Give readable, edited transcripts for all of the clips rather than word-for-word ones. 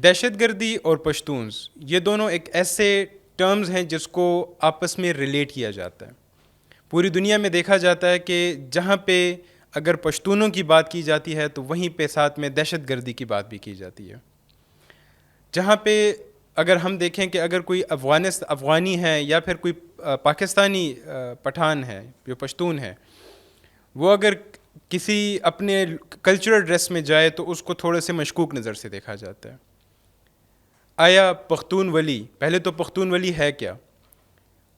دہشت گردی اور پشتونز یہ دونوں ایک ایسے ٹرمز ہیں جس کو آپس میں ریلیٹ کیا جاتا ہے. پوری دنیا میں دیکھا جاتا ہے کہ جہاں پہ اگر پشتونوں کی بات کی جاتی ہے تو وہیں پہ ساتھ میں دہشت گردی کی بات بھی کی جاتی ہے. جہاں پہ اگر ہم دیکھیں کہ اگر کوئی افغانی ہے یا پھر کوئی پاکستانی پٹھان ہے جو پشتون ہے، وہ اگر کسی اپنے کلچرل ڈریس میں جائے تو اس کو تھوڑے سے مشکوک نظر سے دیکھا جاتا ہے. آیا پختون ولی، پہلے تو پختون ولی ہے کیا،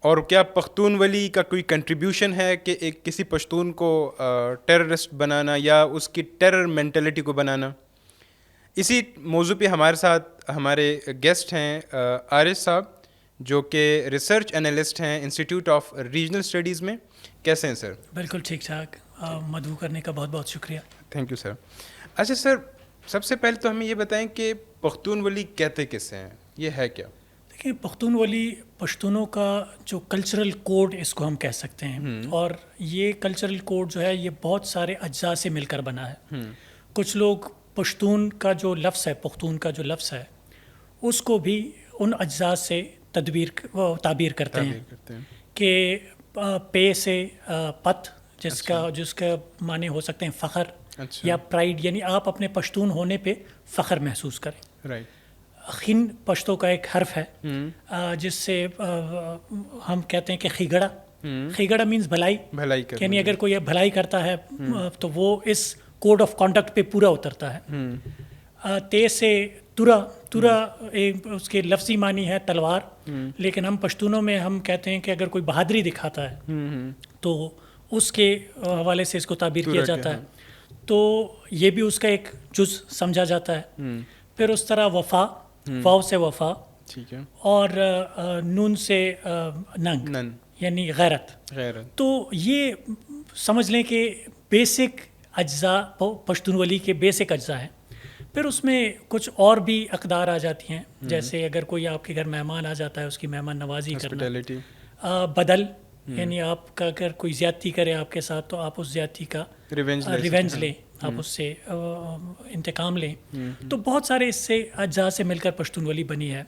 اور کیا پختون ولی کا کوئی کنٹریبیوشن ہے کہ ایک کسی پشتون کو ٹیررسٹ بنانا یا اس کی ٹیرر مینٹلٹی کو بنانا؟ اسی موضوع پہ ہمارے ساتھ ہمارے گیسٹ ہیں عارض صاحب، جو کہ ریسرچ انالسٹ ہیں انسٹیٹیوٹ آف ریجنل اسٹڈیز میں. کیسے ہیں سر؟ بالکل ٹھیک ٹھاک. مدعو کرنے کا بہت بہت شکریہ. Thank you sir. اچھا سر، سب سے پہلے تو ہمیں یہ بتائیں کہ پختون ولی کہتے کسے ہیں، یہ ہے کیا؟ دیکھیں، پختون ولی پشتونوں کا جو کلچرل کوڈ اس کو ہم کہہ سکتے ہیں، اور یہ کلچرل کوڈ جو ہے یہ بہت سارے اجزاء سے مل کر بنا ہے. کچھ لوگ پشتون کا جو لفظ ہے، پختون کا جو لفظ ہے، اس کو بھی ان اجزاء سے تعبیر کرتے ہیں کہ پے سے پت، جس کا معنی ہو سکتے ہیں فخر یا پرائیڈ، یعنی آپ اپنے پشتون ہونے پہ فخر محسوس کریں. رائٹ. خن پشتوں کا ایک حرف ہے جس سے ہم کہتے ہیں کہ خیگڑا. خیگڑا مینز بھلائی، یعنی اگر کوئی بھلائی کرتا ہے تو وہ اس کوڈ آف کانڈکٹ پہ پورا اترتا ہے. تے سے تورا اس کے لفظی معنی ہے تلوار، لیکن ہم پشتونوں میں ہم کہتے ہیں کہ اگر کوئی بہادری دکھاتا ہے تو اس کے حوالے سے اس کو تعبیر کیا جاتا ہے. تو یہ بھی اس کا ایک جز سمجھا جاتا ہے. پھر اس طرح وفا، واو سے وفا، اور نون سے ننگ یعنی غیرت. تو یہ سمجھ لیں کہ بیسک اجزاء پشتون ولی کے بیسک اجزاء ہیں. پھر اس میں کچھ اور بھی اقدار آ جاتی ہیں، جیسے اگر کوئی آپ کے گھر مہمان آ جاتا ہے اس کی مہمان نوازی کرنا. بدل، یعنی آپ کا اگر کوئی زیادتی کرے آپ کے ساتھ تو آپ اس زیادتی کا ریونج لیں، آپ اس سے انتقام لیں. تو بہت سارے اس سے اجزاء سے مل کر پشتون ولی بنی ہے.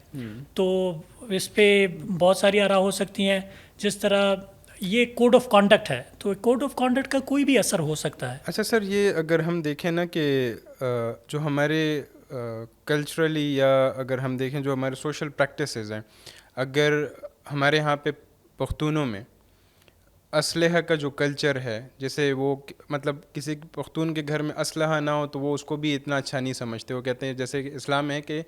تو اس پہ بہت ساری آراء ہو سکتی ہیں. جس طرح یہ کوڈ آف کانڈکٹ ہے تو کوڈ آف کانڈکٹ کا کوئی بھی اثر ہو سکتا ہے. اچھا سر، یہ اگر ہم دیکھیں نا کہ جو ہمارے کلچرلی یا اگر ہم دیکھیں جو ہمارے سوشل پریکٹسز ہیں، اگر ہمارے یہاں پہ پختونوں میں اسلحہ کا جو کلچر ہے، جیسے وہ مطلب کسی پختون کے گھر میں اسلحہ نہ ہو تو وہ اس کو بھی اتنا اچھا نہیں سمجھتے. وہ کہتے ہیں جیسے کہ اسلام میں کہ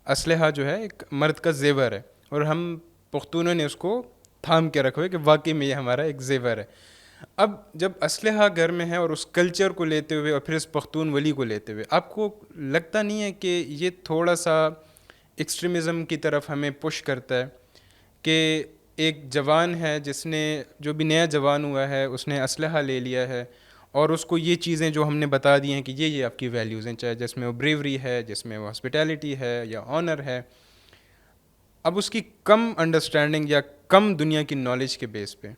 اسلحہ جو ہے ایک مرد کا زیور ہے، اور ہم پختونوں نے اس کو تھام کے رکھا ہے کہ واقعی میں یہ ہمارا ایک زیور ہے. اب جب اسلحہ گھر میں ہے اور اس کلچر کو لیتے ہوئے اور پھر اس پختون ولی کو لیتے ہوئے، آپ کو لگتا نہیں ہے کہ یہ تھوڑا سا ایکسٹریمزم کی طرف ہمیں پش کرتا ہے کہ ایک جوان ہے جس نے، جو بھی نیا جوان ہوا ہے، اس نے اسلحہ لے لیا ہے اور اس کو یہ چیزیں جو ہم نے بتا دی ہیں کہ یہ آپ کی ویلیوز ہیں، چاہے جس میں وہ بریوری ہے، جس میں وہ ہاسپٹیلٹی ہے یا آنر ہے، اب اس کی کم انڈرسٹینڈنگ یا کم دنیا کی نالج کے بیس پہ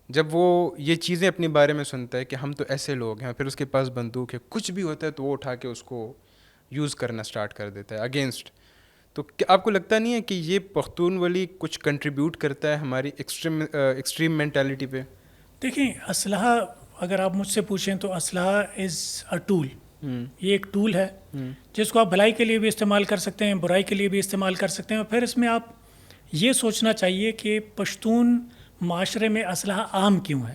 جب وہ یہ چیزیں اپنے بارے میں سنتا ہے کہ ہم تو ایسے لوگ ہیں، پھر اس کے پاس بندوق ہے، کچھ بھی ہوتا ہے تو وہ اٹھا کے اس کو یوز کرنا سٹارٹ کر دیتا ہے اگینسٹ. تو کیا آپ کو لگتا نہیں ہے کہ یہ پختون ولی کچھ کنٹریبیوٹ کرتا ہے ہماری ایکسٹریم مینٹیلٹی پہ؟ دیکھیں، اسلحہ اگر آپ مجھ سے پوچھیں تو اسلحہ از اے ٹول. یہ ایک ٹول ہے جس کو آپ بھلائی کے لیے بھی استعمال کر سکتے ہیں، برائی کے لیے بھی استعمال کر سکتے ہیں. اور پھر اس میں آپ یہ سوچنا چاہیے کہ پشتون معاشرے میں اسلحہ عام کیوں ہے.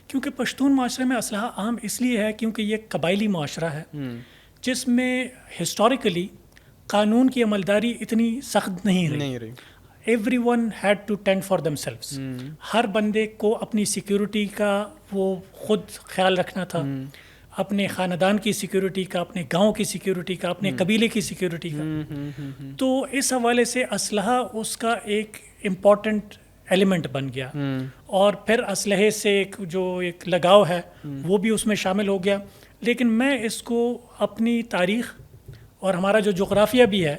کیونکہ پشتون معاشرے میں اسلحہ عام اس لیے ہے کیونکہ یہ قبائلی معاشرہ ہے جس میں ہسٹوریکلی قانون کی عملداری اتنی سخت نہیں رہی. Everyone had to tend for themselves. ہر بندے کو اپنی سیکیورٹی کا وہ خود خیال رکھنا تھا، اپنے خاندان کی سیکیورٹی کا، اپنے گاؤں کی سیکیورٹی کا، اپنے قبیلے کی سیکیورٹی کا. تو اس حوالے سے اسلحہ اس کا ایک امپورٹنٹ ایلیمنٹ بن گیا. اور پھر اسلحے سے ایک لگاؤ ہے وہ بھی اس میں شامل ہو گیا. لیکن میں اس کو اپنی تاریخ اور ہمارا جو جغرافیہ بھی ہے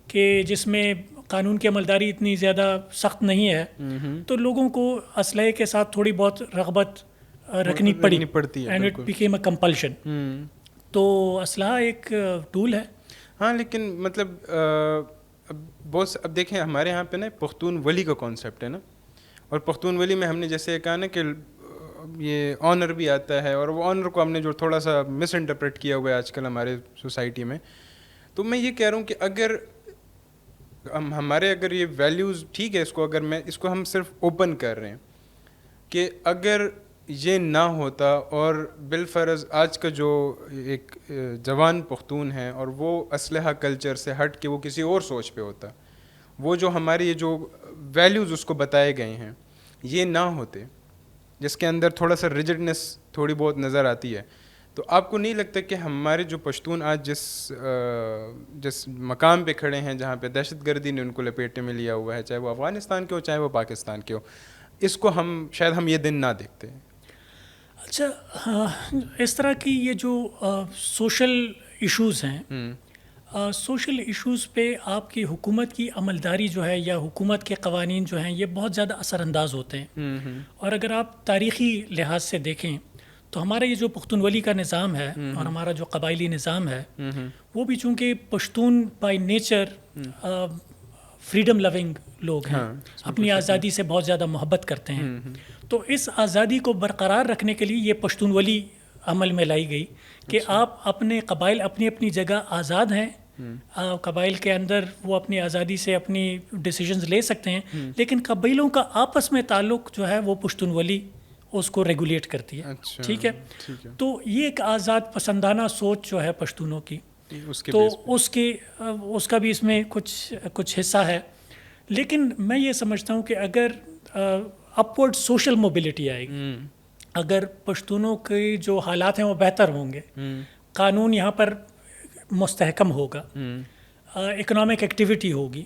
کہ جس میں قانون کی عملداری اتنی زیادہ سخت نہیں ہے، تو لوگوں کو اسلحے کے ساتھ تھوڑی بہت رغبت رکھنی پڑتی ہے. And it became a compulsion. تو اسلحہ ایک ٹول ہے ہاں لیکن مطلب اب دیکھیں ہمارے یہاں پہ نا پختون ولی کا کانسیپٹ ہے نا, اور پختون ولی میں ہم نے جیسے کہا نا کہ یہ آنر بھی آتا ہے, اور وہ آنر کو ہم نے جو تھوڑا سا مس انٹرپریٹ کیا ہوا ہے آج کل ہمارے سوسائٹی میں. تو میں یہ کہہ رہا ہوں کہ اگر ہمارے اگر یہ ویلیوز ٹھیک ہے, اس کو ہم صرف اوپن کر رہے ہیں کہ اگر یہ نہ ہوتا اور بالفرض آج کا جو ایک جوان پختون ہے اور وہ اسلحہ کلچر سے ہٹ کے وہ کسی اور سوچ پہ ہوتا, وہ جو ہمارے یہ جو ویلیوز اس کو بتائے گئے ہیں یہ نہ ہوتے, جس کے اندر تھوڑا سا ریجڈنس تھوڑی بہت نظر آتی ہے, تو آپ کو نہیں لگتا کہ ہمارے جو پشتون آج جس مقام پہ کھڑے ہیں جہاں پہ دہشت گردی نے ان کو لپیٹے میں لیا ہوا ہے, چاہے وہ افغانستان کے ہو چاہے وہ پاکستان کے ہو, اس کو شاید ہم یہ دن نہ دیکھتے ہیں. اچھا, اس طرح کی یہ جو سوشل ایشوز ہیں, سوشل ایشوز پہ آپ کی حکومت کی عملداری جو ہے یا حکومت کے قوانین جو ہیں یہ بہت زیادہ اثر انداز ہوتے ہیں. اور اگر آپ تاریخی لحاظ سے دیکھیں تو ہمارا یہ جو پختونولی کا نظام ہے اور ہمارا جو قبائلی نظام ہے وہ بھی چونکہ پشتون بائی نیچر فریڈم لونگ لوگ ہیں, اپنی آزادی سے بہت زیادہ محبت کرتے ہیں, تو اس آزادی کو برقرار رکھنے کے لیے یہ پشتونولی عمل میں لائی گئی کہ آپ اپنے قبائل اپنی اپنی جگہ آزاد ہیں, قبائل کے اندر وہ اپنی آزادی سے اپنی ڈیسیجنز لے سکتے ہیں, لیکن قبائلوں کا آپس میں تعلق جو ہے وہ پشتونولی اس کو ریگولیٹ کرتی ہے. ٹھیک ہے, تو یہ ایک آزاد پسندانہ سوچ جو ہے پشتونوں کی, تو اس کا بھی اس میں کچھ حصہ ہے. لیکن میں یہ سمجھتا ہوں کہ اگر اپورڈ سوشل موبلٹی آئے گی, اگر پشتونوں کے جو حالات ہیں وہ بہتر ہوں گے, قانون یہاں پر مستحکم ہوگا, اکنامک ایکٹیویٹی ہوگی,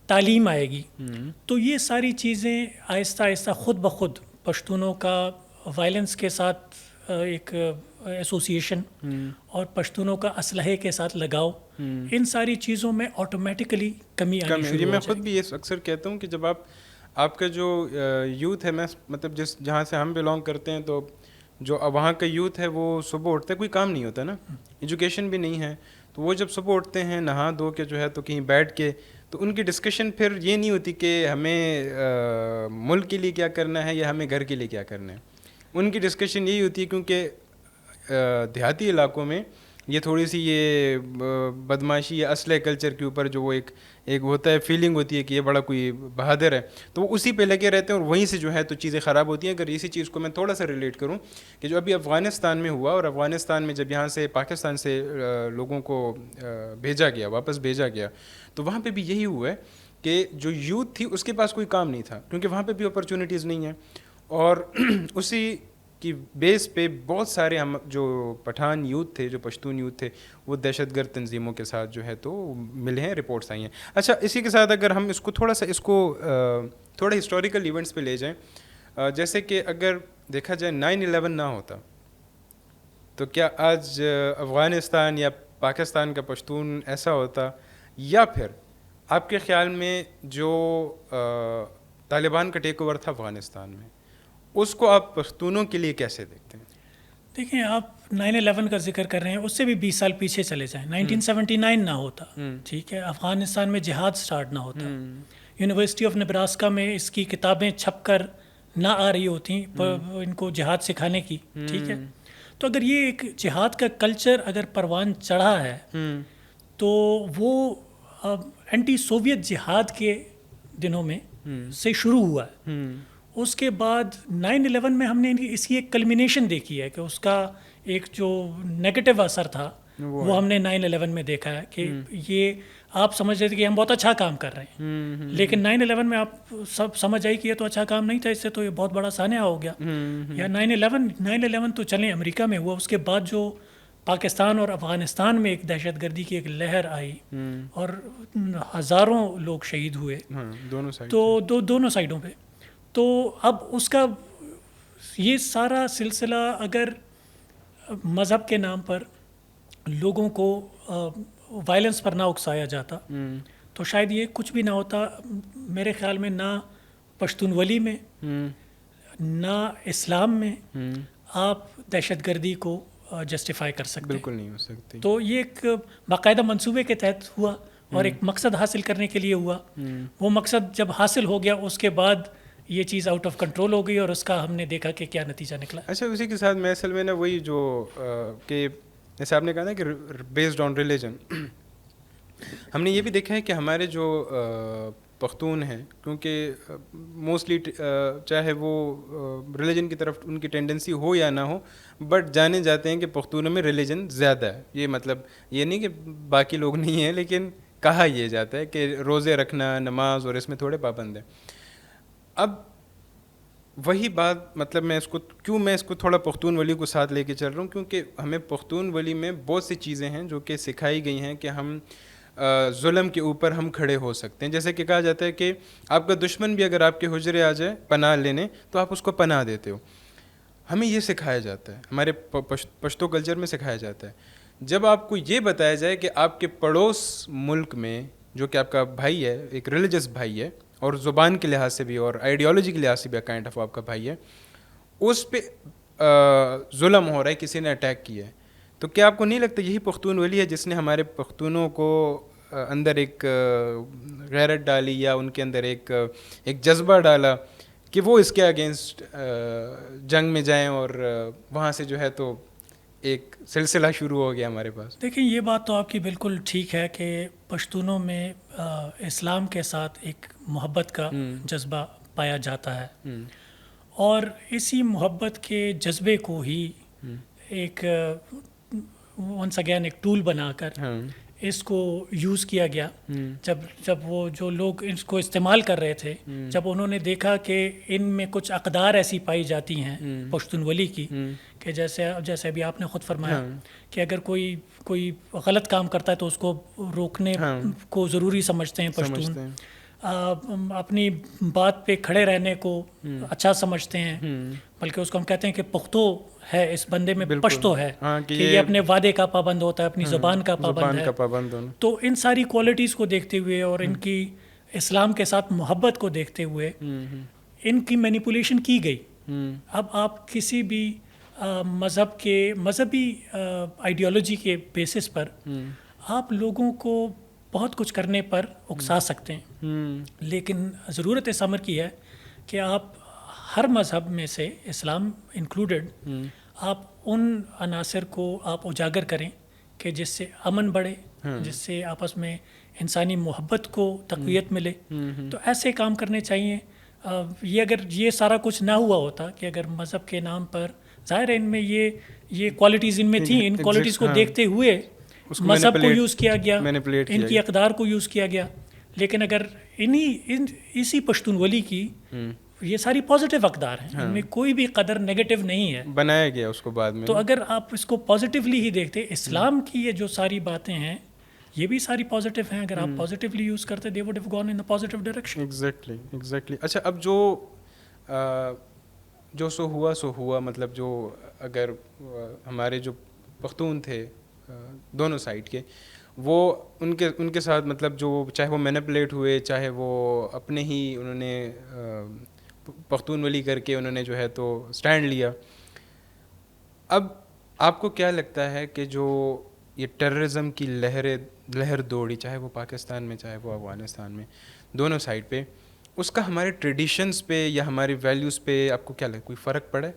تعلیم آئے گی, تو یہ ساری چیزیں آہستہ آہستہ خود بخود پشتونوں کا وائلنس کے ساتھ ایک ایسوسیشن اور پشتونوں کا اسلحے کے ساتھ لگاؤ, ان ساری چیزوں میں آٹومیٹکلی کمی آنی شروع ہو جائے. میں خود بھی یہ اکثر کہتا ہوں کہ جب آپ کا جو یوتھ ہے, میں مطلب جہاں سے ہم بلانگ کرتے ہیں, تو جو وہاں کا یوتھ ہے وہ صبح اٹھتے کوئی کام نہیں ہوتا نا, ایجوکیشن بھی نہیں ہے, تو وہ جب صبح اٹھتے ہیں نہا دھو کے جو ہے تو کہیں بیٹھ کے, تو ان کی ڈسکشن پھر یہ نہیں ہوتی کہ ہمیں ملک کے لیے کیا کرنا ہے یا ہمیں گھر کے لیے کیا کرنا ہے. ان کی ڈسکشن یہی ہوتی ہے کیونکہ دیہاتی علاقوں میں یہ تھوڑی سی یہ بدماشی یا اسلحہ کلچر کے اوپر جو وہ ایک ہوتا ہے فیلنگ ہوتی ہے کہ یہ بڑا کوئی بہادر ہے, تو وہ اسی پہ لگے رہتے ہیں اور وہیں سے جو ہے تو چیزیں خراب ہوتی ہیں. اگر اسی چیز کو میں تھوڑا سا ریلیٹ کروں کہ جو ابھی افغانستان میں ہوا, اور افغانستان میں جب یہاں سے پاکستان سے لوگوں کو واپس بھیجا گیا, تو وہاں پہ بھی یہی ہوا ہے کہ جو یوتھ تھی اس کے پاس کوئی کام نہیں تھا, کیونکہ وہاں پہ بھی اپرچونیٹیز نہیں ہیں, اور اسی کی بیس پہ بہت سارے ہم جو پٹھان یوتھ تھے, جو پشتون یوتھ تھے, وہ دہشت گرد تنظیموں کے ساتھ جو ہے تو ملے ہیں, رپورٹس آئی ہیں. اچھا, اسی کے ساتھ اگر ہم تھوڑا ہسٹوریکل ایونٹس پہ لے جائیں, جیسے کہ اگر دیکھا جائے 9/11 نہ ہوتا تو کیا آج افغانستان یا پاکستان کا پشتون ایسا ہوتا, یا پھر آپ کے خیال میں جو طالبان کا ٹیک اوور تھا افغانستان میں, اس کو آپ پشتونوں کے لیے کیسے دیکھتے ہیں؟ دیکھیں, آپ 9/11 کا ذکر کر رہے ہیں, اس سے بھی 20 سال پیچھے چلے جائیں, 1979 نہ ہوتا, ٹھیک ہے, افغانستان میں جہاد سٹارٹ نہ ہوتا, یونیورسٹی آف نبراسکا میں اس کی کتابیں چھپ کر نہ آ رہی ہوتی ان کو جہاد سکھانے کی, ٹھیک ہے. تو اگر یہ ایک جہاد کا کلچر اگر پروان چڑھا ہے تو وہ اینٹی سوویت جہاد کے دنوں میں سے شروع ہوا ہے. اس کے بعد 9/11 میں ہم نے اس کی ایک کلمینیشن دیکھی ہے کہ اس کا ایک جو نیگیٹو اثر تھا وہ ہم نے 9/11 میں دیکھا ہے کہ یہ آپ سمجھ رہے تھے کہ ہم بہت اچھا کام کر رہے ہیں, لیکن 9/11 میں آپ سب سمجھ آئی کہ یہ تو اچھا کام نہیں تھا, اس سے تو یہ بہت بڑا سانحہ ہو گیا. یا 9/11 تو چلیں امریکہ میں ہوا, اس کے بعد جو پاکستان اور افغانستان میں ایک دہشت گردی کی ایک لہر آئی اور ہزاروں لوگ شہید ہوئے, تو دونوں سائڈوں پہ. تو اب اس کا یہ سارا سلسلہ اگر مذہب کے نام پر لوگوں کو وائلنس پر نہ اکسایا جاتا تو شاید یہ کچھ بھی نہ ہوتا. میرے خیال میں نہ پشتون ولی میں نہ اسلام میں آپ دہشت گردی کو جسٹیفائی کر سکتے. بالکل نہیں ہو سکتی. تو یہ ایک باقاعدہ منصوبے کے تحت ہوا اور ایک مقصد حاصل کرنے کے لیے ہوا. وہ مقصد جب حاصل ہو گیا اس کے بعد یہ چیز آؤٹ آف کنٹرول ہو گئی اور اس کا ہم نے دیکھا کہ کیا نتیجہ نکلا. اچھا اسی کے ساتھ میں اصل میں نا وہی جو کہ جیسے آپ نے کہا نا کہ بیسڈ آن ریلیجن، ہم نے یہ بھی دیکھا ہے کہ ہمارے جو پختون ہیں، کیونکہ موسٹلی چاہے وہ ریلیجن کی طرف ان کی ٹینڈنسی ہو یا نہ ہو، بٹ جانے جاتے ہیں کہ پختونوں میں ریلیجن زیادہ ہے. یہ مطلب یہ نہیں کہ باقی لوگ نہیں ہیں، لیکن کہا یہ جاتا ہے کہ روزے رکھنا، نماز اور اس میں تھوڑے پابند ہیں. اب وہی بات مطلب میں اس کو تھوڑا پختون ولی کو ساتھ لے کے چل رہا ہوں، کیونکہ ہمیں پختون ولی میں بہت سی چیزیں ہیں جو کہ سکھائی گئی ہیں کہ ہم ظلم کے اوپر ہم کھڑے ہو سکتے ہیں. جیسے کہ کہا جاتا ہے کہ آپ کا دشمن بھی اگر آپ کے حجرے آ جائے پناہ لینے تو آپ اس کو پناہ دیتے ہو. ہمیں یہ سکھایا جاتا ہے، ہمارے پشتو کلچر میں سکھایا جاتا ہے. جب آپ کو یہ بتایا جائے کہ آپ کے پڑوس ملک میں جو کہ آپ کا بھائی ہے، ایک ریلیجس بھائی ہے، اور زبان کے لحاظ سے بھی اور آئیڈیالوجی کے لحاظ سے بھی کائنڈ آف آپ کا بھائی ہے، اس پہ ظلم ہو رہا ہے، کسی نے اٹیک کیا ہے، تو کیا آپ کو نہیں لگتا یہی پختون ولی ہے جس نے ہمارے پختونوں کو اندر ایک غیرت ڈالی یا ان کے اندر ایک جذبہ ڈالا کہ وہ اس کے اگینسٹ جنگ میں جائیں، اور وہاں سے جو ہے تو ایک سلسلہ شروع ہو گیا ہمارے پاس. دیکھیں یہ بات تو آپ کی بالکل ٹھیک ہے کہ پشتونوں میں اسلام کے ساتھ ایک محبت کا جذبہ پایا جاتا ہے، اور اسی محبت کے جذبے کو ہی ایک ونس اگین ایک ٹول بنا کر اس کو یوز کیا گیا. جب وہ جو لوگ اس کو استعمال کر رہے تھے، جب انہوں نے دیکھا کہ ان میں کچھ اقدار ایسی پائی جاتی ہیں پشتون ولی کی کہ جیسے ابھی آپ نے خود فرمایا کہ اگر کوئی غلط کام کرتا ہے تو اس کو روکنے کو ضروری سمجھتے ہیں پشتون، اپنی بات پہ کھڑے رہنے کو اچھا سمجھتے ہیں، بلکہ اس کو ہم کہتے ہیں کہ پختو ہے، اس بندے میں پشتو ہے کہ یہ اپنے وعدے کا پابند ہوتا ہے، اپنی زبان کا پابند ہے. تو ان ساری کوالٹیز کو دیکھتے ہوئے اور ان کی اسلام کے ساتھ محبت کو دیکھتے ہوئے ان کی مینیپولیشن کی گئی. اب آپ کسی بھی مذہبی آئیڈیالوجی کے بیسس پر آپ لوگوں کو بہت کچھ کرنے پر اکسا سکتے ہیں، لیکن ضرورت اس امر کی ہے کہ آپ ہر مذہب میں سے اسلام انکلوڈڈ آپ ان عناصر کو آپ اجاگر کریں کہ جس سے امن بڑھے، جس سے آپس میں انسانی محبت کو تقویت ملے. تو ایسے کام کرنے چاہیے. یہ اگر یہ سارا کچھ نہ ہوا ہوتا کہ اگر مذہب کے نام پر، ظاہر ہے ان میں یہ کوالٹیز ان میں تھیں، ان کوالٹیز کو دیکھتے ہوئے مذہب کو یوز کیا گیا، ان کی اقدار کو یوز کیا گیا. لیکن اگر اسی پشتون ولی کی یہ ساری پازیٹیو اقدار ہیں، ان میں کوئی بھی قدر نیگیٹو نہیں ہے، بنایا گیا اس کو بعد میں. تو اگر آپ اس کو پازیٹیولی ہی دیکھتے، اسلام کی یہ جو ساری باتیں ہیں یہ بھی ساری پازیٹیو ہیں. اگر آپ پازیٹیولی یوز کرتے they would have gone in the positive direction. Exactly. اچھا اب جو سو ہوا مطلب جو اگر ہمارے جو پختون تھے دونوں سائڈ کے، وہ ان کے ساتھ مطلب جو چاہے وہ مینپولیٹ ہوئے، چاہے وہ اپنے ہی انہوں نے پختون ولی کر کے انہوں نے جو ہے تو سٹینڈ لیا. اب آپ کو کیا لگتا ہے کہ جو یہ ٹیررزم کی لہر دوڑی، چاہے وہ پاکستان میں چاہے وہ افغانستان میں، دونوں سائڈ پہ، اس کا ہمارے ٹریڈیشنز پہ یا ہماری ویلیوز پہ آپ کو کیا لگتا ہے؟ کوئی فرق پڑا ہے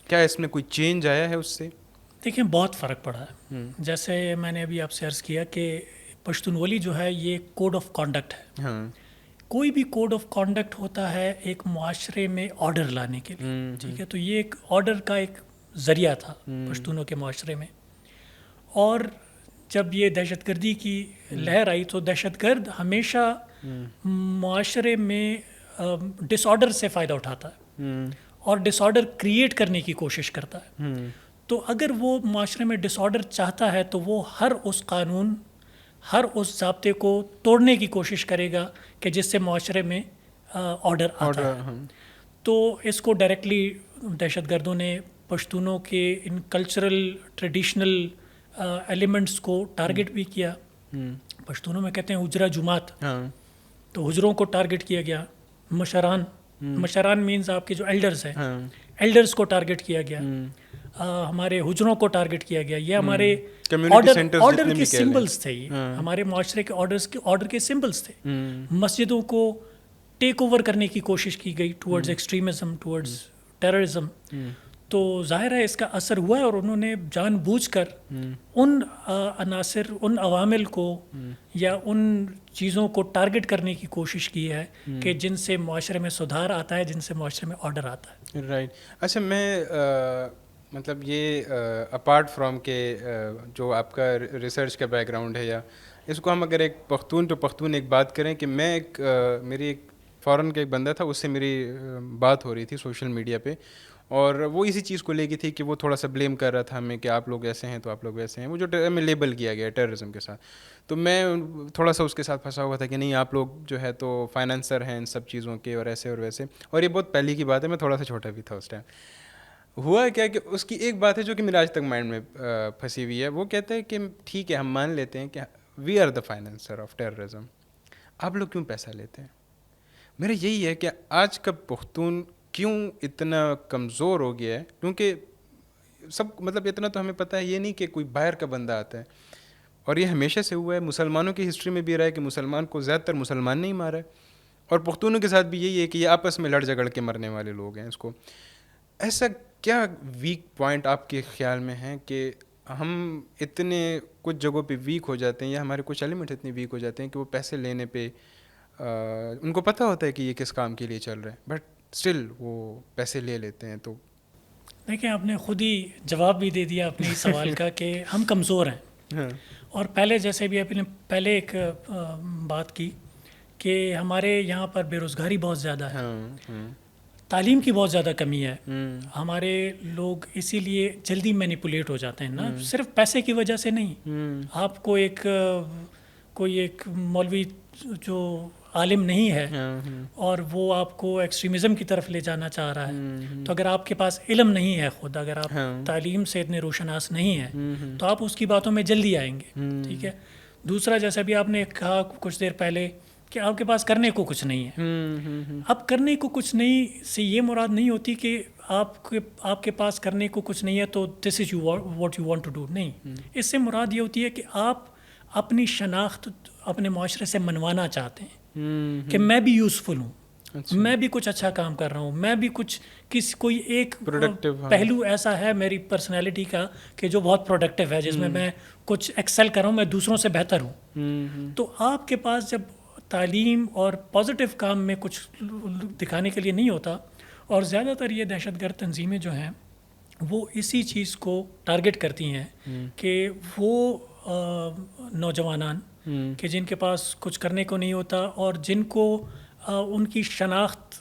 کیا؟ اس میں کوئی چینج آیا ہے اس سے؟ دیکھیں بہت فرق پڑا ہے. جیسے میں نے ابھی آپ سے عرض کیا کہ پشتون ولی جو ہے یہ کوڈ آف کانڈکٹ ہے. کوئی بھی کوڈ آف کانڈکٹ ہوتا ہے ایک معاشرے میں آرڈر لانے کے لیے، ٹھیک ہے. تو یہ ایک آرڈر کا ایک ذریعہ تھا پشتونوں کے معاشرے میں. اور جب یہ دہشت گردی کی لہر آئی تو دہشت گرد ہمیشہ معاشرے میں ڈس آرڈر سے فائدہ اٹھاتا ہے اور ڈس آرڈر کریٹ کرنے کی کوشش کرتا ہے. تو اگر وہ معاشرے میں ڈس آرڈر چاہتا ہے تو وہ ہر اس قانون، ہر اس ضابطے کو توڑنے کی کوشش کرے گا کہ جس سے معاشرے میں آرڈر آتا ہے. تو اس کو ڈائریکٹلی دہشت گردوں نے پشتونوں کے ان کلچرل ٹریڈیشنل ایلیمنٹس کو ٹارگٹ بھی کیا. پشتونوں میں کہتے ہیں حجرہ جماعت، تو حجروں کو ٹارگٹ کیا گیا. مشران مینز آپ کے جو ایلڈرز ہیں، ایلڈرز کو ٹارگٹ کیا گیا. ہمارے حجروں کو ٹارگٹ کیا گیا. یہ ہمارے آرڈر کے سمبلس تھے, ہمارے معاشرے کے آرڈر کے سمبلس تھے. مسجدوں کو ٹیک اوور کرنے کی کوشش کی گئی ٹورڈز ایکسٹریمزم, ٹورڈز ٹیررزم. تو ظاہر ہے اس کا اثر ہوا ہے, اور انہوں نے جان بوجھ کر ان عناصر, ان عوامل کو یا ان چیزوں کو ٹارگٹ کرنے کی کوشش کی ہے کہ جن سے معاشرے میں سدھار آتا ہے, جن سے معاشرے میں آرڈر آتا ہے. رائٹ. اچھا, میں مطلب یہ اپارٹ فرام کہ جو آپ کا ریسرچ کا بیک گراؤنڈ ہے, یا اس کو ہم اگر ایک پختون ٹو پختون ایک بات کریں کہ میں ایک میری ایک فورن کا ایک بندہ تھا, اس سے میری بات ہو رہی تھی سوشل میڈیا پہ, اور وہ اسی چیز کو لے گئی تھی کہ وہ تھوڑا سا بلیم کر رہا تھا ہمیں کہ آپ لوگ ایسے ہیں تو آپ لوگ ویسے ہیں, وہ جو ہمیں لیبل کیا گیا ہے ٹیررزم کے ساتھ. تو میں تھوڑا سا اس کے ساتھ پھنسا ہوا تھا کہ نہیں آپ لوگ جو ہے تو فائنانسر ہیں ان سب چیزوں کے, اور ایسے اور ویسے. اور یہ بہت پہلے کی بات ہے, میں تھوڑا سا چھوٹا بھی تھا اس ٹائم. ہوا کیا کہ اس کی ایک بات ہے جو کہ میرے آج تک مائنڈ میں پھنسی ہوئی ہے. وہ کہتے ہیں کہ ٹھیک ہے ہم مان لیتے ہیں کہ we are the financer of terrorism, آپ لوگ کیوں پیسہ لیتے ہیں؟ میرا یہی ہے کہ آج کا پختون کیوں اتنا کمزور ہو گیا ہے, کیونکہ سب مطلب اتنا تو ہمیں پتہ ہے, یہ نہیں کہ کوئی باہر کا بندہ آتا ہے, اور یہ ہمیشہ سے ہوا ہے. مسلمانوں کی ہسٹری میں بھی رہا ہے کہ مسلمان کو زیادہ تر مسلمان نہیں مارا ہے, اور پختونوں کے ساتھ بھی یہی ہے کہ یہ آپس میں لڑ جھگڑ کے مرنے والے لوگ ہیں. اس کو ایسا کیا ویک پوائنٹ آپ کے خیال میں ہیں کہ ہم اتنے کچھ جگہوں پہ ویک ہو جاتے ہیں, یا ہمارے کچھ ایلیمنٹ اتنے ویک ہو جاتے ہیں کہ وہ پیسے لینے پہ ان کو پتہ ہوتا ہے کہ یہ کس کام کے لیے چل رہا ہے, بٹ اسٹل وہ پیسے لے لیتے ہیں؟ تو دیکھیں, آپ نے خود ہی جواب بھی دے دیا اپنے اس سوال کا کہ ہم کمزور ہیں. اور پہلے جیسے بھی آپ نے پہلے ایک بات کی کہ ہمارے یہاں پر بے روزگاری بہت زیادہ ہے, تعلیم کی بہت زیادہ کمی ہے. ہمارے لوگ اسی لیے جلدی مینیپولیٹ ہو جاتے ہیں نا, صرف پیسے کی وجہ سے نہیں. آپ کو کوئی ایک مولوی جو عالم نہیں ہے اور وہ آپ کو ایکسٹریمزم کی طرف لے جانا چاہ رہا ہے, تو اگر آپ کے پاس علم نہیں ہے خود, اگر آپ تعلیم سے اتنے روشناس نہیں ہیں, تو آپ اس کی باتوں میں جلدی آئیں گے. ٹھیک ہے. دوسرا, جیسا بھی آپ نے کہا کچھ دیر پہلے کہ آپ کے پاس کرنے کو کچھ نہیں ہے. اب کرنے کو کچھ نہیں سے یہ مراد نہیں ہوتی کہ آپ کے پاس کرنے کو کچھ نہیں ہے تو this is what you want to do. نہیں, اس سے مراد یہ ہوتی ہے کہ آپ اپنی شناخت اپنے معاشرے سے منوانا چاہتے ہیں کہ میں بھی یوزفل ہوں, میں بھی کچھ اچھا کام کر رہا ہوں, میں بھی کوئی ایک پہلو ایسا ہے میری پرسنالٹی کا کہ جو بہت پروڈکٹیو ہے, جس میں کچھ ایکسل کر رہا ہوں, میں دوسروں سے بہتر ہوں. تو آپ کے پاس جب تعلیم اور پازیٹیو کام میں کچھ دکھانے کے لیے نہیں ہوتا, اور زیادہ تر یہ دہشت گرد تنظیمیں جو ہیں وہ اسی چیز کو ٹارگٹ کرتی ہیں کہ وہ نوجوانان کہ جن کے پاس کچھ کرنے کو نہیں ہوتا, اور جن کو ان کی شناخت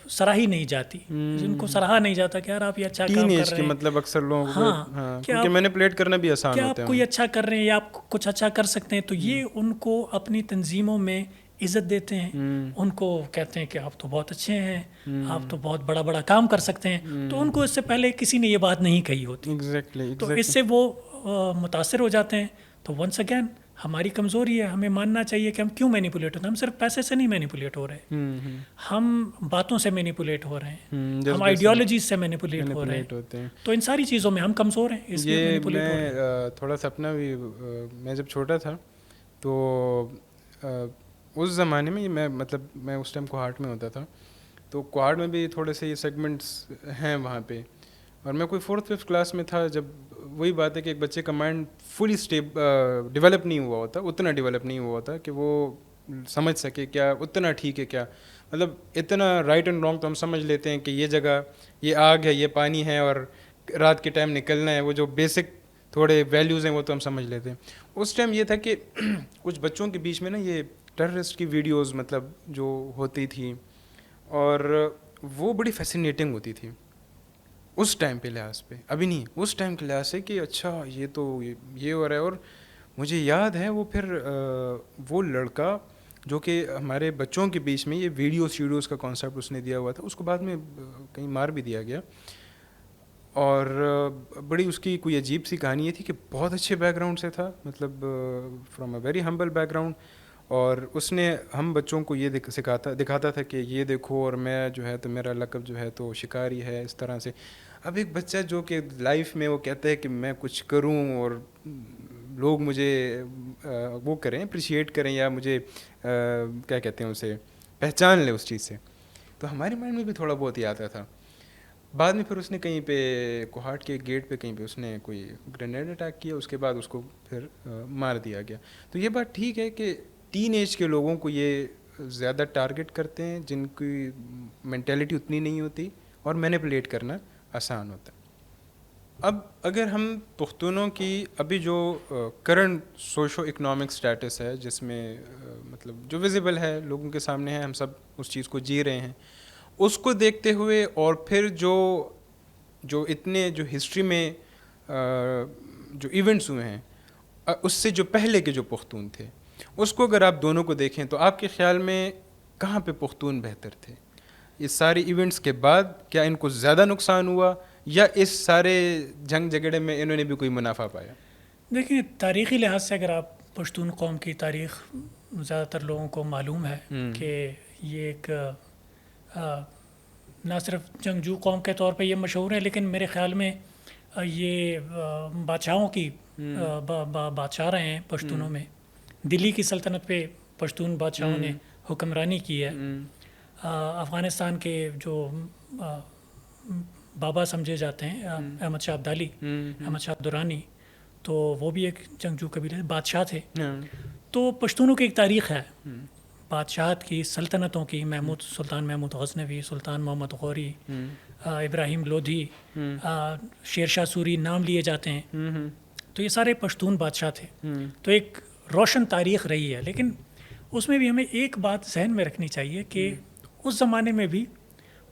سراہی نہیں جاتی, جن کو سراہا نہیں جاتا کہ یار آپ یہ اچھا کام کر رہے ہیں. مطلب اکثر لوگ کیونکہ مینیپولیٹ کرنا بھی آسان ہوتا ہے, کہ آپ کوئی اچھا کر رہے ہیں یا آپ کچھ اچھا کر سکتے ہیں, تو یہ ان کو اپنی تنظیموں میں عزت دیتے ہیں, ان کو کہتے ہیں کہ آپ تو بہت اچھے ہیں, آپ تو بہت بڑا بڑا کام کر سکتے ہیں. تو ان کو اس سے پہلے کسی نے یہ بات نہیں کہی ہوتی, تو اس سے وہ متاثر ہو جاتے ہیں. تو ونس اگین ہماری کمزوری ہے, ہمیں ماننا چاہیے کہ ہم کیوں مینیپولیٹ ہوتے ہیں. ہم صرف پیسے سے نہیں مینیپولیٹ ہو رہے, ہم باتوں سے مینیپولیٹ ہو رہے ہیں, ہم آئیڈیالوجیز سے مینیپولیٹ ہو رہے ہیں. تو ان ساری چیزوں میں ہم کمزور ہیں, اس لیے مینیپولیٹ ہو رہے ہیں. میں تھوڑا سا اپنا بھی, میں جب چھوٹا تھا تو اس زمانے میں میں اس ٹائم کوہاٹ میں ہوتا تھا, تو کوہاٹ میں بھی تھوڑے سے یہ سیگمنٹس ہیں وہاں پہ, اور میں کوئی 4th-5th کلاس میں تھا جب وہی بات ہے کہ ایک بچے کا مائنڈ فلی ڈیولپ نہیں ہوا ہوتا, اتنا ڈیولپ نہیں ہوا ہوتا کہ وہ سمجھ سکے کیا اتنا ٹھیک ہے, کیا مطلب اتنا رائٹ اینڈ رانگ تو ہم سمجھ لیتے ہیں کہ یہ جگہ یہ آگ ہے, یہ پانی ہے, اور رات کے ٹائم نکلنا ہے, وہ جو بیسک تھوڑے ویلیوز ہیں وہ تو ہم سمجھ لیتے ہیں. اس ٹائم یہ تھا کہ کچھ بچوں کے بیچ میں نا یہ ٹیررسٹ کی ویڈیوز مطلب جو ہوتی تھیں, اور وہ بڑی فیسینیٹنگ ہوتی تھی اس ٹائم پہ لحاظ پہ, ابھی نہیں, اس ٹائم کے لحاظ سے کہ اچھا یہ تو یہ ہو رہا ہے. اور مجھے یاد ہے وہ پھر وہ لڑکا جو کہ ہمارے بچوں کے بیچ میں یہ ویڈیوز کا کانسیپٹ اس نے دیا ہوا تھا, اس کو بعد میں کہیں مار بھی دیا گیا. اور بڑی اس کی کوئی عجیب سی کہانی یہ تھی کہ بہت اچھے بیک گراؤنڈ سے تھا, مطلب from a very humble back ground, اور اس نے ہم بچوں کو یہ دکھاتا تھا کہ یہ دیکھو اور میں جو ہے تو میرا لقب جو ہے تو شکاری ہے اس طرح سے. اب ایک بچہ جو کہ لائف میں وہ کہتا ہے کہ میں کچھ کروں اور لوگ مجھے وہ کریں اپریشیٹ کریں یا مجھے کیا کہتے ہیں اسے پہچان لے اس چیز سے, تو ہمارے مائنڈ میں بھی تھوڑا بہت ہی آتا تھا. بعد میں پھر اس نے کہیں پہ کوہاٹ کے گیٹ پہ کہیں پہ اس نے کوئی گرینیڈ اٹیک کیا, اس کے بعد اس کو پھر مار دیا گیا. تو یہ بات ٹھیک ہے کہ ٹین ایج کے لوگوں کو یہ زیادہ ٹارگٹ کرتے ہیں جن کی مینٹیلٹی اتنی نہیں ہوتی اور مینیپولیٹ کرنا آسان ہوتا ہے. اب اگر ہم پختونوں کی ابھی جو کرنٹ سوشو اکنامک سٹیٹس ہے جس میں مطلب جو ویزیبل ہے لوگوں کے سامنے ہے, ہم سب اس چیز کو جی رہے ہیں, اس کو دیکھتے ہوئے اور پھر جو اتنے جو ہسٹری میں جو ایونٹس ہوئے ہیں اس سے جو پہلے کے جو پختون تھے اس کو اگر آپ دونوں کو دیکھیں تو آپ کے خیال میں کہاں پہ پختون بہتر تھے؟ اس سارے ایونٹس کے بعد کیا ان کو زیادہ نقصان ہوا یا اس سارے جنگ جھگڑے میں انہوں نے بھی کوئی منافع پایا؟ دیکھیں تاریخی لحاظ سے اگر آپ پشتون قوم کی تاریخ زیادہ تر لوگوں کو معلوم ہے کہ یہ ایک نہ صرف جنگجو قوم کے طور پہ یہ مشہور ہے, لیکن میرے خیال میں یہ بادشاہوں کی بادشاہ رہے ہیں پشتونوں میں. دلی کی سلطنت پہ پشتون بادشاہوں نے حکمرانی کی ہے. افغانستان کے جو بابا سمجھے جاتے ہیں احمد شاہ ابدالی, احمد شاہ درانی, تو وہ بھی ایک جنگجو قبیلے بادشاہ تھے. تو پشتونوں کی ایک تاریخ ہے بادشاہت کی, سلطنتوں کی. سلطان محمود غزنوی, سلطان محمد غوری, ابراہیم لودھی, شیر شاہ سوری نام لیے جاتے ہیں. تو یہ سارے پشتون بادشاہ تھے. تو ایک روشن تاریخ رہی ہے, لیکن اس میں بھی ہمیں ایک بات ذہن میں رکھنی چاہیے کہ اس زمانے میں بھی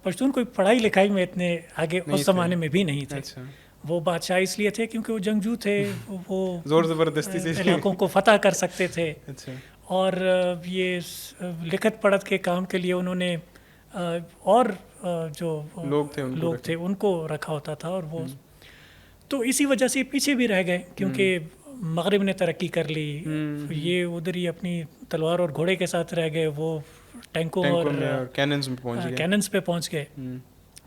پشتون کوئی پڑھائی لکھائی میں اتنے آگے اس زمانے میں بھی نہیں تھے. وہ بادشاہ اس لیے تھے کیونکہ وہ جنگجو تھے, وہ زور زبردستی سے علاقوں کو فتح کر سکتے تھے. اور یہ لکھت پڑھت کے کام کے لیے انہوں نے اور جو لوگ تھے ان کو رکھا ہوتا تھا. اور وہ تو اسی وجہ سے پیچھے بھی رہ گئے کیونکہ مغرب نے ترقی کر لی, یہ ادھر ہی اپنی تلوار اور گھوڑے کے ساتھ رہ گئے, وہ ٹینکوں اور کیننز پہ پہنچ گئے.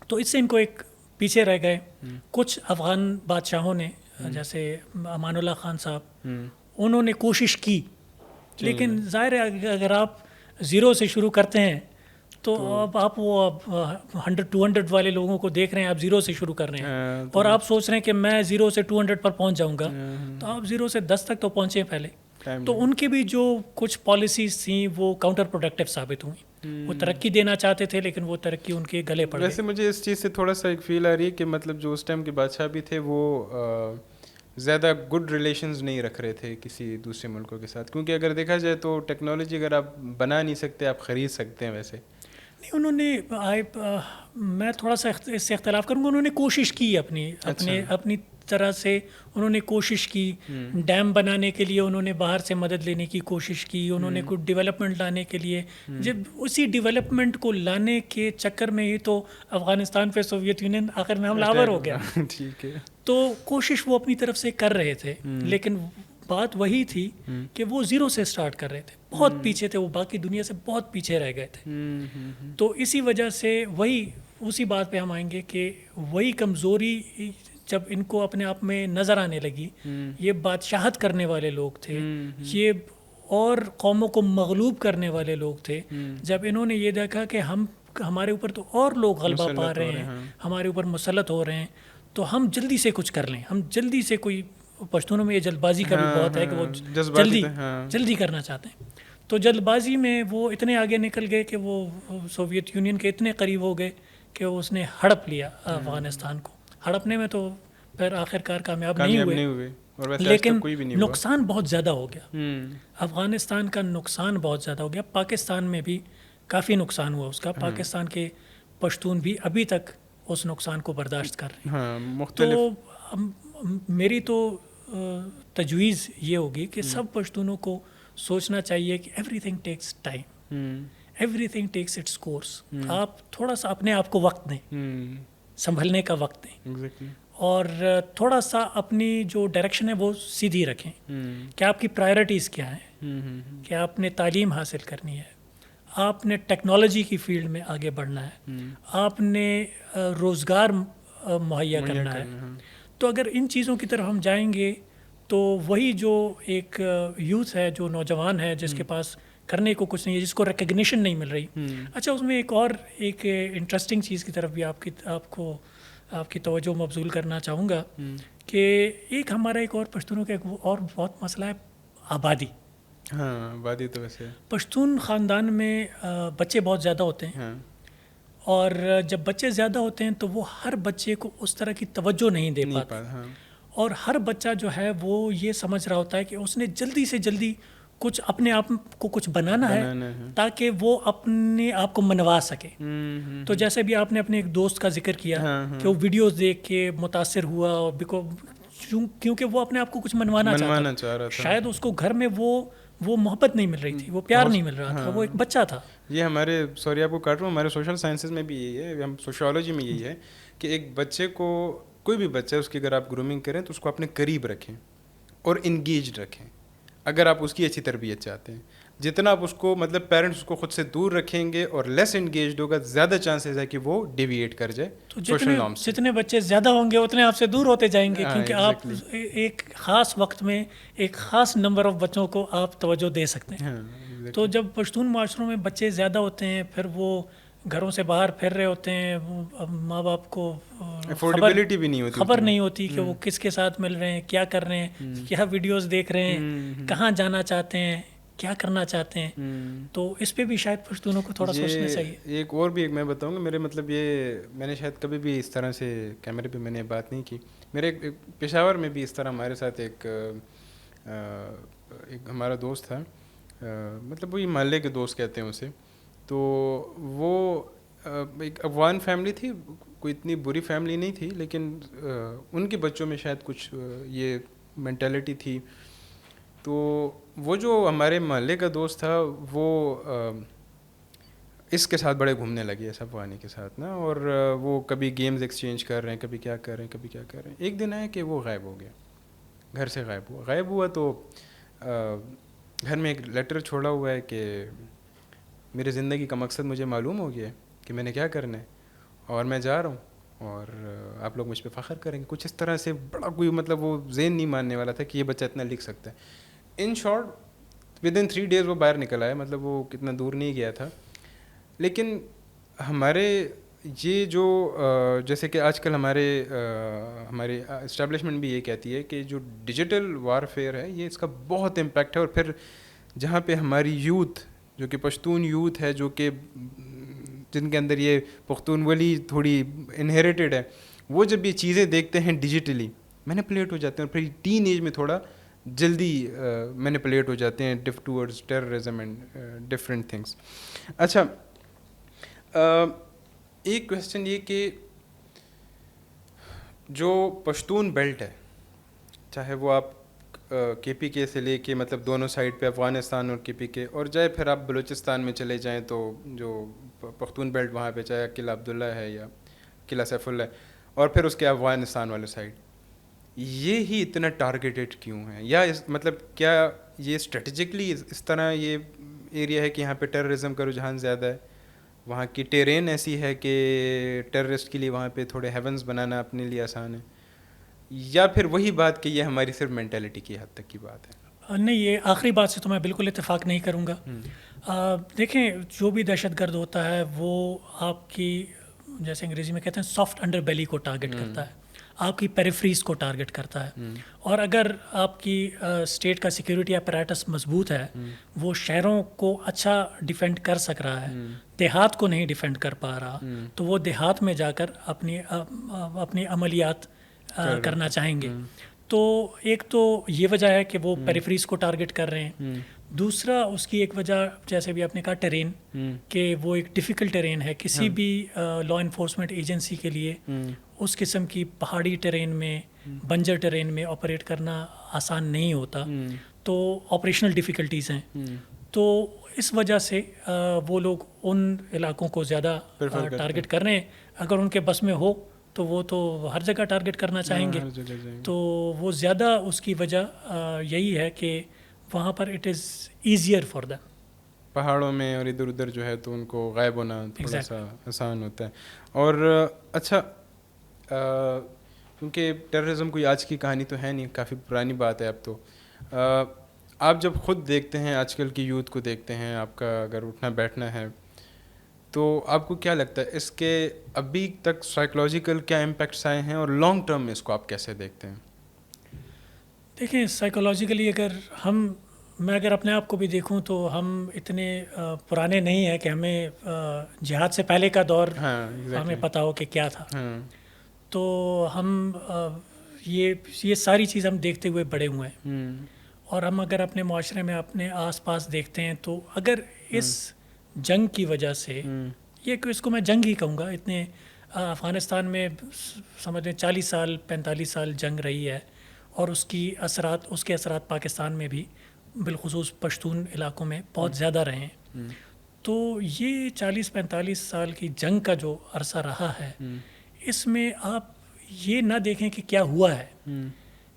تو اس سے ان کو ایک پیچھے رہ گئے. کچھ افغان بادشاہوں نے جیسے امان اللہ خان صاحب, انہوں نے کوشش کی, لیکن ظاہر ہے اگر آپ زیرو سے شروع کرتے ہیں تو اب آپ وہ 100-200 والے لوگوں کو دیکھ رہے ہیں, آپ زیرو سے شروع کر رہے ہیں اور آپ سوچ رہے ہیں کہ میں 0 سے 200 پر پہنچ جاؤں گا. تو آپ 0 سے 10 تک تو پہنچے پہلے. تو ان کی بھی جو کچھ پالیسیز تھیں وہ کاؤنٹر پروڈکٹیو ثابت ہوئیں. وہ ترقی دینا چاہتے تھے لیکن وہ ترقی ان کے گلے پڑ گئی. ویسے مجھے اس چیز سے تھوڑا سا ایک فیل آ رہی ہے کہ مطلب جو اس ٹائم کے بادشاہ بھی تھے وہ زیادہ گڈ ریلیشنز نہیں رکھ رہے تھے کسی دوسرے ملکوں کے ساتھ, کیونکہ اگر دیکھا جائے تو ٹیکنالوجی اگر آپ بنا نہیں سکتے آپ خرید سکتے ہیں. ویسے نہیں, انہوں نے میں تھوڑا سا اس سے اختلاف کروں گا. انہوں نے کوشش کی اپنی طرح سے, انہوں نے کوشش کی ڈیم بنانے کے لیے, انہوں نے باہر سے مدد لینے کی کوشش کی, انہوں نے کچھ ڈیولپمنٹ لانے کے لیے. جب اسی ڈیولپمنٹ کو لانے کے چکر میں ہی تو افغانستان پہ سوویت یونین آخر میں حملہ آور ہو گیا. ٹھیک ہے, تو کوشش وہ اپنی طرف سے کر رہے تھے, لیکن بات وہی تھی کہ وہ 0 سے سٹارٹ کر رہے تھے, بہت پیچھے تھے, وہ باقی دنیا سے بہت پیچھے رہ گئے تھے. تو اسی وجہ سے اسی بات پہ ہم آئیں گے کہ وہی کمزوری جب ان کو اپنے آپ میں نظر آنے لگی, یہ بادشاہت کرنے والے لوگ تھے, یہ اور قوموں کو مغلوب کرنے والے لوگ تھے. جب انہوں نے یہ دیکھا کہ ہمارے اوپر تو اور لوگ غلبہ پا رہے ہیں, ہمارے اوپر مسلط ہو رہے ہیں, تو ہم جلدی سے کچھ کر لیں, ہم جلدی سے کوئی, پشتونوں میں یہ جلد بازی کا بھی بہت ہے کہ وہ جلدی کرنا چاہتے ہیں. تو جلد بازی میں وہ اتنے آگے نکل گئے کہ وہ سوویت یونین کے اتنے قریب ہو گئے کہ اس نے ہڑپ لیا افغانستان کو. ہڑپنے میں تو پھر آخر کار کامیاب نہیں ہوئے, لیکن نقصان بہت زیادہ ہو گیا. افغانستان کا نقصان بہت زیادہ ہو گیا. پاکستان میں بھی کافی نقصان ہوا اس کا. پاکستان کے پشتون بھی ابھی تک اس نقصان کو برداشت کر رہے ہیں. تو میری تو تجویز یہ ہوگی کہ سب پشتونوں کو سوچنا چاہیے کہ everything takes time, everything takes its course. آپ تھوڑا سا اپنے آپ کو وقت دیں, سنبھلنے کا وقت دیں, اور تھوڑا سا اپنی جو ڈائریکشن ہے وہ سیدھی رکھیں کہ آپ کی پرائرٹیز کیا ہیں. کہ آپ نے تعلیم حاصل کرنی ہے, آپ نے ٹیکنالوجی کی فیلڈ میں آگے بڑھنا ہے, آپ نے روزگار مہیا کرنا ہے. تو اگر ان چیزوں کی طرف ہم جائیں گے تو وہی جو ایک یوتھ ہے, جو نوجوان ہے, جس کے پاس کرنے کو کچھ نہیں ہے, جس کو ریکگنیشن نہیں مل رہی. اچھا, اس میں ایک انٹرسٹنگ چیز کی طرف بھی آپ کی توجہ مبذول کرنا چاہوں گا کہ ہمارا ایک اور پشتونوں کا ایک اور بہت مسئلہ ہے آبادی. ہاں, آبادی تو ویسے پشتون خاندان میں بچے بہت زیادہ ہوتے ہیں, اور جب بچے زیادہ ہوتے ہیں تو وہ ہر بچے کو اس طرح کی توجہ نہیں دے پاتے, اور ہر بچہ جو ہے وہ یہ سمجھ رہا ہوتا ہے کہ اس نے جلدی سے جلدی کچھ اپنے آپ کو کچھ بنانا ہے تاکہ وہ اپنے آپ کو منوا سکے. تو جیسے بھی آپ نے اپنے ایک دوست کا ذکر کیا کہ وہ ویڈیوز دیکھ کے متاثر ہوا, اور کیونکہ وہ اپنے آپ کو کچھ منوانا چاہ رہا تھا. شاید اس کو گھر میں وہ محبت نہیں مل رہی تھی, وہ پیار نہیں مل رہا تھا, وہ ایک بچہ تھا. یہ ہمارے, سوری آپ کو کاٹ رہا ہوں, ہمارے سوشل سائنسز میں بھی یہی ہے, ہم سوشیالوجی میں یہی ہے کہ ایک بچے کو, کوئی بھی بچہ ہے, اس کی اگر آپ گرومنگ کریں تو اس کو اپنے قریب رکھیں اور انگیجڈ رکھیں. اگر آپ اس کی اچھی تربیت چاہتے ہیں, جتنا آپ اس کو مطلب پیرنٹس اس کو خود سے دور رکھیں گے اور لیس انگیجڈ ہوگا, زیادہ چانسز ہے کہ وہ ڈیویٹ کر جائے سوشل نارم سے. جتنے بچے زیادہ ہوں گے اتنے آپ سے دور ہوتے جائیں گے, کیونکہ آپ ایک خاص وقت میں ایک خاص نمبر آف بچوں کو آپ توجہ دے سکتے ہیں. تو جب پشتون معاشروں میں بچے زیادہ ہوتے ہیں, پھر وہ گھروں سے باہر پھر رہے ہوتے ہیں, ماں باپ کو خبر نہیں ہوتی کہ وہ کس کے ساتھ مل رہے ہیں, کیا کر رہے ہیں, کیا ویڈیوز دیکھ رہے ہیں, کہاں جانا چاہتے ہیں, کیا کرنا چاہتے ہیں. تو اس پہ بھی شاید پشتونوں کو تھوڑا سوچنا چاہیے. ایک اور بھی میں بتاؤں گا, میرے مطلب یہ میں نے شاید کبھی بھی اس طرح سے کیمرے پہ میں نے بات نہیں کی. میرے پشاور میں بھی اس طرح ہمارے ساتھ ایک ہمارا دوست تھا, مطلب وہی محلے کے دوست کہتے ہیں اسے. تو وہ ایک افغان فیملی تھی, کوئی اتنی بری فیملی نہیں تھی, لیکن ان کے بچوں میں شاید کچھ یہ مینٹیلٹی تھی. تو وہ جو ہمارے محلے کا دوست تھا وہ اس کے ساتھ بڑے گھومنے لگے, اس افغانی کے ساتھ نا, اور وہ کبھی گیمز ایکسچینج کر رہے ہیں, کبھی کیا کر رہے ہیں, کبھی کیا کر رہے ہیں. ایک دن آیا کہ وہ غائب ہو گیا, گھر سے غائب ہوا. تو گھر میں ایک لیٹر چھوڑا ہوا ہے کہ میری زندگی کا مقصد مجھے معلوم ہو گیا ہے کہ میں نے کیا کرنا ہے, اور میں جا رہا ہوں, اور آپ لوگ مجھ پہ فخر کریں گے. کچھ اس طرح سے, بڑا کوئی مطلب وہ ذہن نہیں ماننے والا تھا کہ یہ بچہ اتنا لکھ سکتا ہے. ان شارٹ ودن 3 days وہ باہر نکل آیا, مطلب وہ کتنا دور نہیں گیا تھا. لیکن ہمارے یہ جو جیسے کہ آج کل ہماری اسٹیبلشمنٹ بھی یہ کہتی ہے کہ جو ڈیجیٹل وارفیئر ہے یہ اس کا بہت امپیکٹ ہے. اور پھر جہاں پہ ہماری یوتھ, جو کہ پشتون یوتھ ہے, جو کہ جن کے اندر یہ پختون ولی تھوڑی انہیریٹڈ ہے, وہ جب یہ چیزیں دیکھتے ہیں ڈیجیٹلی مینیپولیٹ ہو جاتے ہیں, اور پھر ٹین ایج میں تھوڑا جلدی مینیپولیٹ ہو جاتے ہیں towards terrorism and different things. اچھا, ایک کویسچن یہ کہ جو پشتون بیلٹ ہے, چاہے وہ آپ کے پی کے سے لے کے مطلب دونوں سائڈ پہ افغانستان اور کے پی کے, اور جائے پھر آپ بلوچستان میں چلے جائیں تو جو پختون بیلٹ وہاں پہ چاہے قلعہ عبداللہ ہے یا قلعہ سیف اللہ ہے, اور پھر اس کے افغانستان والے سائڈ, یہ ہی اتنا ٹارگیٹڈ کیوں ہے؟ یا مطلب کیا یہ اسٹریٹجکلی اس طرح یہ ایریا ہے کہ یہاں پہ ٹیررزم کا رجحان زیادہ ہے, وہاں کی ٹیرین ایسی ہے کہ ٹیررسٹ کے لیے وہاں پہ تھوڑے ہیونز بنانا اپنے لیے آسان ہے, یا پھر وہی بات کہ یہ ہماری صرف مینٹیلٹی کی حد تک کی بات ہے؟ نہیں, یہ آخری بات سے تو میں بالکل اتفاق نہیں کروں گا. دیکھیں, جو بھی دہشت گرد ہوتا ہے وہ آپ کی, جیسے انگریزی میں کہتے ہیں, سافٹ انڈر بیلی کو ٹارگٹ کرتا ہے, آپ کی پیریفریز کو ٹارگٹ کرتا ہے. اور اگر آپ کی اسٹیٹ کا سیکیورٹی اپریٹس مضبوط ہے, وہ شہروں کو اچھا ڈیفینڈ کر سک رہا ہے, دیہات کو نہیں ڈیفینڈ کر پا رہا, تو وہ دیہات میں جا کر اپنی عملیات کرنا چاہیں گے. تو ایک تو یہ وجہ ہے کہ وہ پیریفریز کو ٹارگٹ کر رہے ہیں. دوسرا اس کی ایک وجہ, جیسے بھی آپ نے کہا, ٹرین, کہ وہ ایک ڈیفیکلٹ ٹرین ہے. کسی بھی لا انفورسمنٹ ایجنسی کے لیے اس قسم کی پہاڑی ٹرین میں, بنجر ٹرین میں آپریٹ کرنا آسان نہیں ہوتا. تو آپریشنل ڈیفیکلٹیز ہیں. تو اس وجہ سے وہ لوگ ان علاقوں کو زیادہ ٹارگٹ کر رہے ہیں. اگر ان کے بس میں ہو تو وہ تو ہر جگہ ٹارگٹ کرنا چاہیں گے. تو وہ زیادہ اس کی وجہ یہی ہے کہ وہاں پر it is easier for them. پہاڑوں میں اور ادھر ادھر جو ہے تو ان کو غائب ہونا تھوڑا سا آسان ہوتا ہے. اور اچھا کیونکہ ٹیررزم کوئی آج کی کہانی تو ہے نہیں, کافی پرانی بات ہے اب تو. آپ جب خود دیکھتے ہیں آج کل کی یوتھ کو دیکھتے ہیں, آپ کا اگر اٹھنا بیٹھنا ہے تو آپ کو کیا لگتا ہے اس کے ابھی تک سائیکولوجیکل کیا امپیکٹس آئے ہیں, اور لانگ ٹرم میں اس کو آپ کیسے دیکھتے ہیں؟ دیکھیں سائیکولوجیکلی میں اگر اپنے آپ کو بھی دیکھوں تو ہم اتنے پرانے نہیں ہیں کہ ہمیں جہاد سے پہلے کا دور ہمیں پتہ ہو کہ کیا تھا. تو ہم یہ ساری چیز ہم دیکھتے ہوئے بڑے ہوئے ہیں, اور ہم اگر اپنے معاشرے میں اپنے آس پاس دیکھتے ہیں تو اگر اس جنگ کی وجہ سے, اس کو میں جنگ ہی کہوں گا, اتنے افغانستان میں سمجھیں 40 سال 45 سال جنگ رہی ہے, اور اس کے اثرات پاکستان میں بھی بالخصوص پشتون علاقوں میں بہت زیادہ رہے ہیں. تو یہ 40-45 سال کی جنگ کا جو عرصہ رہا ہے, اس میں آپ یہ نہ دیکھیں کہ کیا ہوا ہے,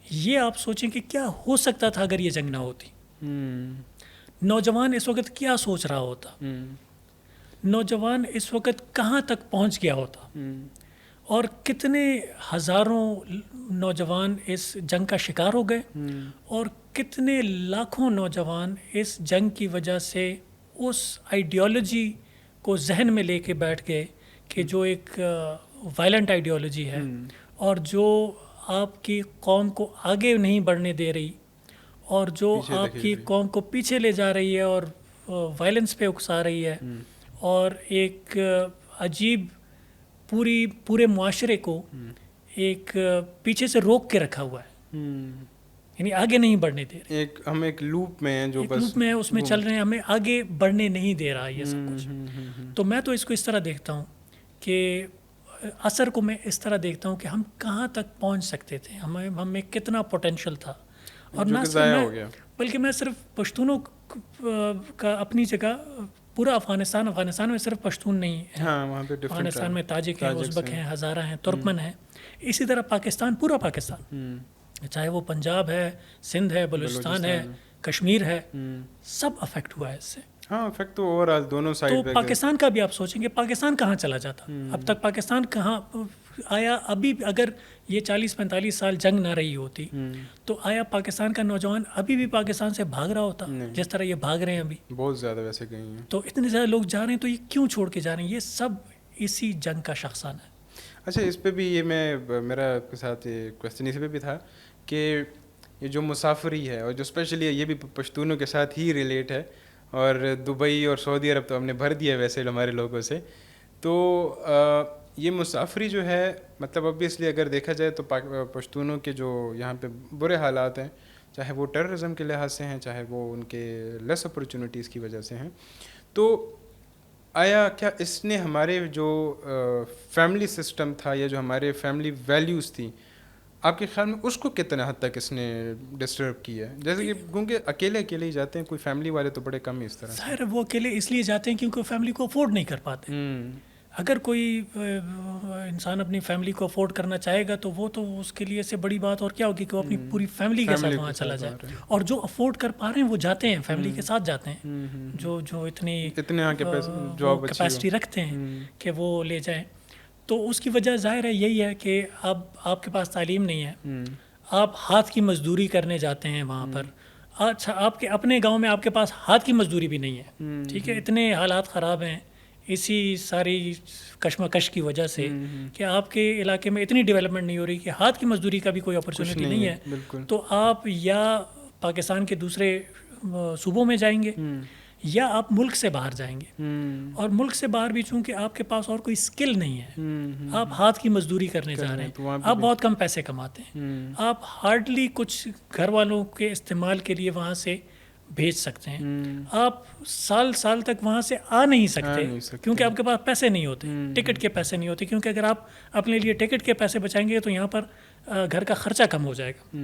یہ آپ سوچیں کہ کیا ہو سکتا تھا اگر یہ جنگ نہ ہوتی. نوجوان اس وقت کیا سوچ رہا ہوتا, نوجوان اس وقت کہاں تک پہنچ گیا ہوتا, اور کتنے ہزاروں نوجوان اس جنگ کا شکار ہو گئے, اور کتنے لاکھوں نوجوان اس جنگ کی وجہ سے اس آئیڈیالوجی کو ذہن میں لے کے بیٹھ گئے کہ جو ایک وائلنٹ آئیڈیالوجی ہے, اور جو آپ کی قوم کو آگے نہیں بڑھنے دے رہی, اور جو آپ کی قوم کو پیچھے لے جا رہی ہے اور وائلنس پہ اکسا رہی ہے, اور ایک عجیب پورے معاشرے کو ایک پیچھے سے روک کے رکھا ہوا ہے, یعنی آگے نہیں بڑھنے دے رہے. ہم ایک لوپ میں ہیں, جو بس لوپ میں اس میں چل رہے ہیں, ہمیں آگے بڑھنے نہیں دے رہا یہ سب کچھ. تو میں تو اس کو اس طرح دیکھتا ہوں کہ اثر کو میں اس طرح دیکھتا ہوں کہ ہم کہاں تک پہنچ سکتے تھے, ہمیں کتنا پوٹینشیل تھا, اور نہ صرف بلکہ میں صرف پشتونوں کا اپنی جگہ پورا افغانستان میں صرف پشتون نہیں ہے, افغانستان میں تاجک ہیں, ازبک ہیں, ہزارہ ہیں, ترکمن ہیں, اسی طرح پاکستان, پورا پاکستان, چاہے وہ پنجاب ہے, سندھ ہے, بلوچستان ہے, کشمیر ہے, سب افیکٹ ہوا ہے اس سے. ہاں افیکٹ تو اوورآل دونوں سائڈ تو پاکستان کا بھی آپ سوچیں گے پاکستان کہاں چلا جاتا, اب تک پاکستان کہاں آیا. ابھی اگر یہ 40-45 سال جنگ نہ رہی ہوتی تو آیا پاکستان کا نوجوان ابھی بھی پاکستان سے بھاگ رہا ہوتا جس طرح یہ بھاگ رہے ہیں ابھی؟ بہت زیادہ ویسے کہیں ہیں. تو اتنے زیادہ لوگ جا رہے ہیں, تو یہ کیوں چھوڑ کے جا رہے ہیں؟ یہ سب اسی جنگ کا شخصان ہے. اچھا اس پہ بھی میرا آپ کے ساتھ یہ کویسچن اس پہ بھی تھا کہ یہ جو مسافری ہے, اور جو اسپیشلی یہ بھی پشتونوں کے ساتھ ہی ریلیٹ ہے, اور دبئی اور سعودی عرب تو ہم نے بھر دیا ویسے ہمارے لوگوں سے, تو یہ مسافری جو ہے مطلب obviously اگر دیکھا جائے تو پشتونوں کے جو یہاں پہ برے حالات ہیں, چاہے وہ ٹیررزم کے لحاظ سے ہیں, چاہے وہ ان کے لیس اپرچونیٹیز کی وجہ سے ہیں, تو آیا کیا اس نے ہمارے جو فیملی سسٹم تھا یا جو ہمارے فیملی ویلیوز تھیں, آپ کے خیال میں اس کو کتنا حد تک اس نے ڈسٹرب کیا ہے؟ جیسے کہ کیونکہ اکیلے ہی جاتے ہیں, کوئی فیملی والے تو بڑے کم ہی اس طرح. ظاہر ہے وہ اکیلے اس لیے جاتے ہیں کیونکہ فیملی کو افورڈ نہیں کر پاتے. اگر کوئی انسان اپنی فیملی کو افورڈ کرنا چاہے گا تو وہ تو اس کے لیے سے بڑی بات اور کیا ہوگی کہ وہ اپنی پوری فیملی کے ساتھ وہاں چلا جائے. اور جو افورڈ کر پا رہے ہیں وہ جاتے ہیں, فیملی کے ساتھ جاتے ہیں, جو اتنی کیپیسٹی رکھتے ہیں کہ وہ لے جائیں. تو اس کی وجہ ظاہر ہے یہی ہے کہ اب آپ کے پاس تعلیم نہیں ہے, آپ ہاتھ کی مزدوری کرنے جاتے ہیں وہاں پر. اچھا آپ کے اپنے گاؤں میں آپ کے پاس ہاتھ کی مزدوری بھی نہیں ہے, ٹھیک ہے, اتنے حالات خراب ہیں اسی ساری کشمکش کی وجہ سے کہ آپ کے علاقے میں اتنی ڈیولپمنٹ نہیں ہو رہی کہ ہاتھ کی مزدوری کا بھی کوئی اپرچونیٹی نہیں ہے. تو آپ یا پاکستان کے دوسرے صوبوں میں جائیں گے یا آپ ملک سے باہر جائیں گے, اور ملک سے باہر بھی چونکہ آپ کے پاس اور کوئی سکل نہیں ہے, آپ ہاتھ کی مزدوری کرنے جا رہے ہیں, آپ بہت کم پیسے کماتے ہیں, آپ ہارڈلی کچھ گھر والوں کے استعمال کے لیے وہاں سے بھیج سکتے ہیں, آپ سال تک وہاں سے آ نہیں سکتے کیونکہ آپ کے پاس پیسے نہیں ہوتے, ٹکٹ کے پیسے نہیں ہوتے, کیونکہ اگر آپ اپنے لیے ٹکٹ کے پیسے بچائیں گے تو یہاں پر گھر کا خرچہ کم ہو جائے گا.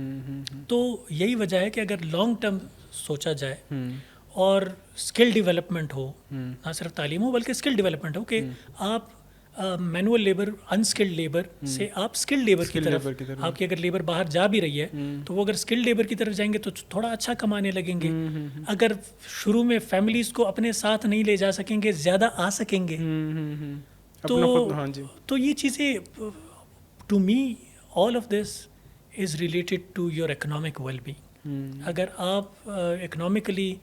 تو یہی وجہ ہے کہ اگر لانگ ٹرم سوچا جائے اور اسکل ڈیولپمنٹ ہو, نہ صرف تعلیم ہو بلکہ اسکل ڈیولپمنٹ ہو, کہ آپ مینول لیبر انسکلڈ لیبر سے آپ اسکلڈ لیبر کی طرف، آپ کی اگر لیبر باہر جا بھی رہی ہے تو وہ اگر اسکلڈ لیبر کی طرف جائیں گے تو تھوڑا اچھا کمانے لگیں گے. اگر شروع میں فیملیز کو اپنے ساتھ نہیں لے جا سکیں گے، زیادہ آ سکیں گے. تو یہ چیزیں to me all of this is related to your economic well being. اگر آپ اکنامکلی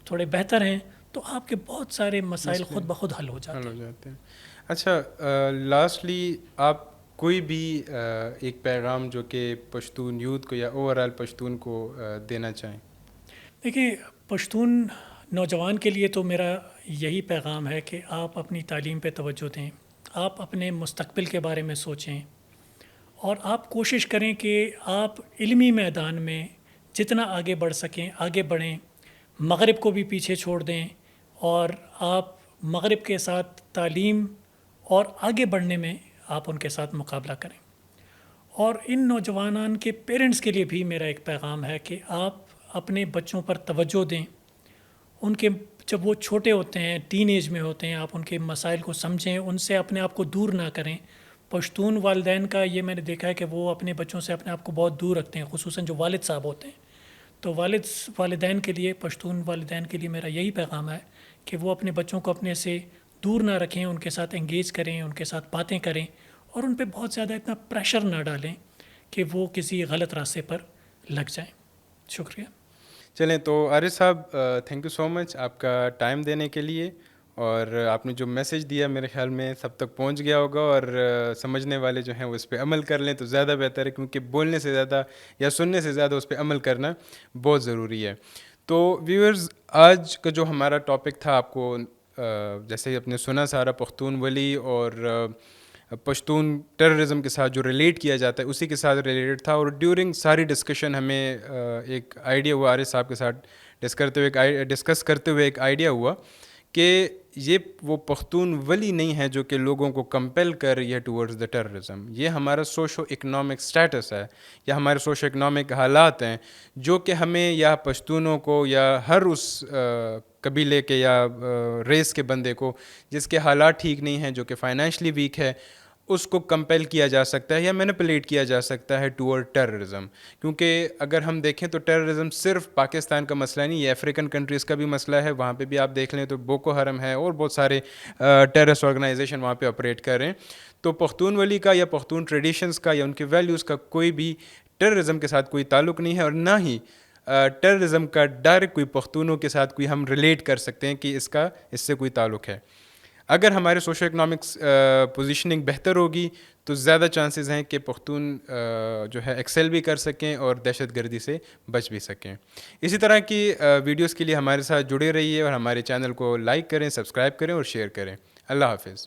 تھوڑے بہتر ہیں تو آپ کے بہت سارے مسائل خود بخود حل ہو جاتے ہیں. اچھا، لاسٹلی آپ کوئی بھی ایک پیغام جو کہ پشتون یوتھ کو یا اوور آل پشتون کو دینا چاہیں؟ دیکھیں، پشتون نوجوان کے لیے تو میرا یہی پیغام ہے کہ آپ اپنی تعلیم پہ توجہ دیں، آپ اپنے مستقبل کے بارے میں سوچیں، اور آپ کوشش کریں کہ آپ علمی میدان میں جتنا آگے بڑھ سکیں آگے بڑھیں. مغرب کو بھی پیچھے چھوڑ دیں اور آپ مغرب کے ساتھ تعلیم اور آگے بڑھنے میں آپ ان کے ساتھ مقابلہ کریں. اور ان نوجوانان کے پیرنٹس کے لیے بھی میرا ایک پیغام ہے کہ آپ اپنے بچوں پر توجہ دیں. ان کے جب وہ چھوٹے ہوتے ہیں، ٹین ایج میں ہوتے ہیں، آپ ان کے مسائل کو سمجھیں، ان سے اپنے آپ کو دور نہ کریں. پشتون والدین کا یہ میں نے دیکھا ہے کہ وہ اپنے بچوں سے اپنے آپ کو بہت دور رکھتے ہیں، خصوصاً جو والد صاحب ہوتے ہیں. تو والدین کے لیے، پشتون والدین کے لیے میرا یہی پیغام ہے کہ وہ اپنے بچوں کو اپنے سے دور نہ رکھیں، ان کے ساتھ انگیج کریں، ان کے ساتھ باتیں کریں، اور ان پہ بہت زیادہ اتنا پریشر نہ ڈالیں کہ وہ کسی غلط راستے پر لگ جائیں. شکریہ. چلیں، تو عارف صاحب تھینک یو سو مچ آپ کا ٹائم دینے کے لیے، اور آپ نے جو میسیج دیا میرے خیال میں سب تک پہنچ گیا ہوگا، اور سمجھنے والے جو ہیں وہ اس پہ عمل کر لیں تو زیادہ بہتر ہے، کیونکہ بولنے سے زیادہ یا سننے سے زیادہ اس پہ عمل کرنا بہت ضروری ہے. تو ویورز، آج کا جو ہمارا ٹاپک تھا، آپ کو جیسے آپ نے سنا سارا پختون ولی اور پشتون ٹیررزم کے ساتھ جو ریلیٹ کیا جاتا ہے اسی کے ساتھ ریلیٹڈ تھا. اور ڈیورنگ ساری ڈسکشن ہمیں ایک آئیڈیا ہوا، عارف صاحب کے ساتھ ڈسکس کرتے ہوئے ایک آئیڈیا ہوا کہ یہ وہ پختون ولی نہیں ہے جو کہ لوگوں کو کمپیل کر رہی ہے ٹورڈز دا ٹیررزم. یہ ہمارا سوشو اکنامک سٹیٹس ہے، یا ہمارے سوشو اکنامک حالات ہیں جو کہ ہمیں یا پشتونوں کو یا ہر اس قبیلے کے یا ریس کے بندے کو جس کے حالات ٹھیک نہیں ہیں، جو کہ فائنینشلی ویک ہے، اس کو کمپیل کیا جا سکتا ہے یا مینپولیٹ کیا جا سکتا ہے ٹورڈ ٹیررزم. کیونکہ اگر ہم دیکھیں تو ٹیررزم صرف پاکستان کا مسئلہ نہیں، یہ افریقن کنٹریز کا بھی مسئلہ ہے. وہاں پہ بھی آپ دیکھ لیں تو بوکو حرم ہے اور بہت سارے ٹیررسٹ آرگنائزیشن وہاں پہ آپریٹ کر رہے ہیں. تو پختون ولی کا یا پختون ٹریڈیشنز کا یا ان کے ویلیوز کا کوئی بھی ٹیررزم کے ساتھ کوئی تعلق نہیں ہے، اور نہ ہی ٹیررزم کا ڈائریکٹ کوئی پختونوں کے ساتھ کوئی ہم ریلیٹ کر سکتے ہیں کہ اس سے کوئی تعلق ہے. اگر ہمارے سوشو اکنامکس پوزیشننگ بہتر ہوگی تو زیادہ چانسز ہیں کہ پختون جو ہے ایکسل بھی کر سکیں اور دہشت گردی سے بچ بھی سکیں. اسی طرح کی ویڈیوز کے لیے ہمارے ساتھ جڑے رہیے اور ہمارے چینل کو لائک کریں، سبسکرائب کریں اور شیئر کریں. اللہ حافظ.